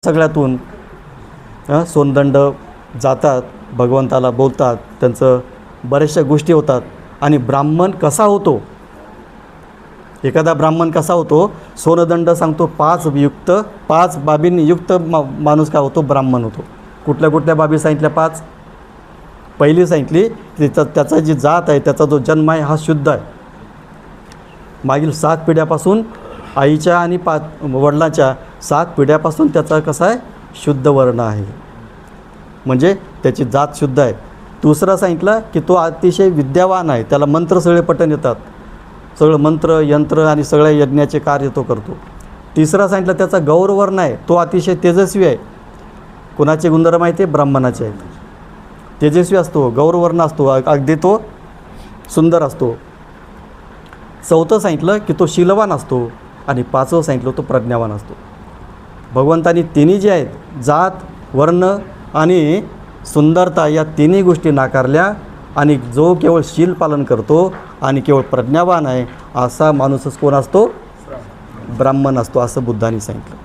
सगळ्यातून सोनदंड जातात, भगवंताला बोलतात, त्यांचं बऱ्याचशा गोष्टी होतात. आणि ब्राह्मण कसा होतो, एखादा ब्राह्मण कसा होतो, सोनदंड सांगतो 5 बाबींनी युक्त माणूस काय होतो, ब्राह्मण होतो. कुठल्या कुठल्या बाबी सांगितल्या? 5. पहिली सांगितली त्याचा जी जात आहे, त्याचा जो जन्म आहे हा शुद्ध आहे. मागील 7 पिढ्यापासून आईच्या आणि वडिलांच्या 7 पिढ्यापासून त्याचा कसा आहे, शुद्ध वर्ण आहे, म्हणजे त्याची जात शुद्ध आहे. दुसरं सांगितलं की तो अतिशय विद्यावान आहे, त्याला मंत्र सगळे पठण येतात, सगळं मंत्र यंत्र आणि सगळ्या यज्ञाचे कार्य तो करतो. तिसरा सांगितलं त्याचा गौरवर्ण आहे, तो अतिशय तेजस्वी आहे. कोणाचे गुणधर्म आहे ते? ब्राह्मणाचे आहेत. तेजस्वी असतो, गौरवर्ण असतो, अगदी तो सुंदर असतो. चौथं सांगितलं की तो शीलवान असतो. आणि 5वं सांगितलं तो प्रज्ञावान असतो. भगवंतानी तिन्ही जे आहेत, जात, वर्ण आणि सुंदरता, या तिन्ही गोष्टी नाकारल्या. आणि जो केवळ शील पालन करतो आणि केवळ प्रज्ञावान आहे असा माणूसच कोण असतो? ब्राह्मण असतो, असं बुद्धांनी सांगितलं.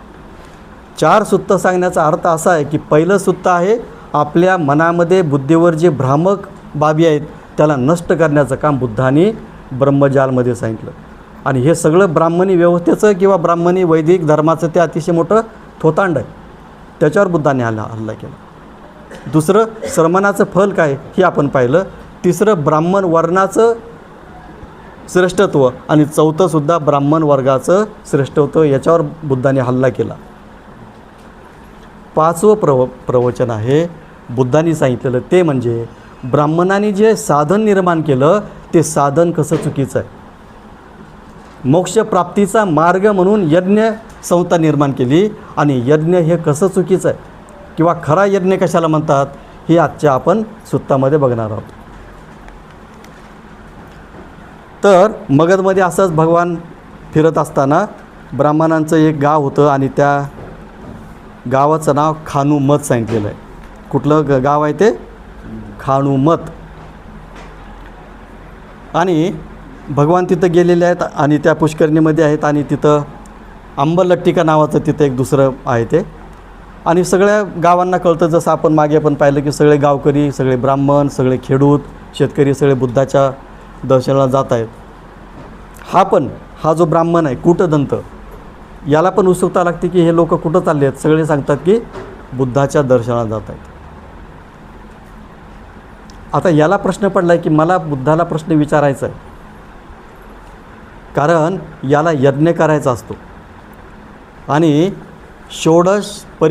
4 सुत्त सांगण्याचा अर्थ असा आहे की पहिलं सुत्त आहे आपल्या मनामध्ये बुद्धीवर जे भ्रामक बाबी आहेत त्याला नष्ट करण्याचं काम बुद्धांनी ब्रह्मजालमध्ये सांगितलं. आणि हे सगळं ब्राह्मणी व्यवस्थेचं किंवा ब्राह्मणी वैदिक धर्माचं ते अतिशय मोठं थोतांड आहे, त्याच्यावर बुद्धांनी हल्ला केला. दुसरं श्रमणाचं फल काय हे आपण पाहिलं. तिसरं ब्राह्मण वर्णाचं श्रेष्ठत्व. आणि चौथंसुद्धा ब्राह्मण वर्गाचं श्रेष्ठत्व, याच्यावर बुद्धांनी हल्ला केला. 5वं प्रवचन आहे बुद्धांनी सांगितलेलं, ते म्हणजे ब्राह्मणांनी जे साधन निर्माण केलं ते साधन कसं चुकीचं आहे. मोक्षप्राप्तीचा मार्ग म्हणून यज्ञ संस्था निर्माण केली आणि यज्ञ हे कसं चुकीचं आहे किंवा खरा यज्ञ कशाला म्हणतात हे आजच्या आपण सुत्तामध्ये बघणार आहोत. तर मगधमध्ये असंच भगवान फिरत असताना ब्राह्मणांचं एक गाव होतं आणि त्या गावाचं नाव खानुमत सांगितलेलं आहे. कुठलं गाव आहे ते? खानुमत. आणि भगवान तिथं गेलेले आहेत आणि त्या पुष्करणीमध्ये आहेत आणि तिथं अंबलट्टिका नावाचं तिथं एक दुसरं आहे ते. आणि सगळ्या गावांना कळतं, जसं आपण मागे पण पाहिलं की सगळे गावकरी, सगळे ब्राह्मण, सगळे खेडूत, शेतकरी सगळे बुद्धाच्या दर्शनाला जात आहेत. हा जो ब्राह्मण आहे कूटदंत, याला पण उत्सुकता लागते की हे लोक कुठं चालले आहेत. सगळे सांगतात की बुद्धाच्या दर्शनाला जात आहेत. आता याला प्रश्न पडला आहे की मला बुद्धाला प्रश्न विचारायचा आहे, कारण याला यज्ञ करायचा असतो आणि षोडश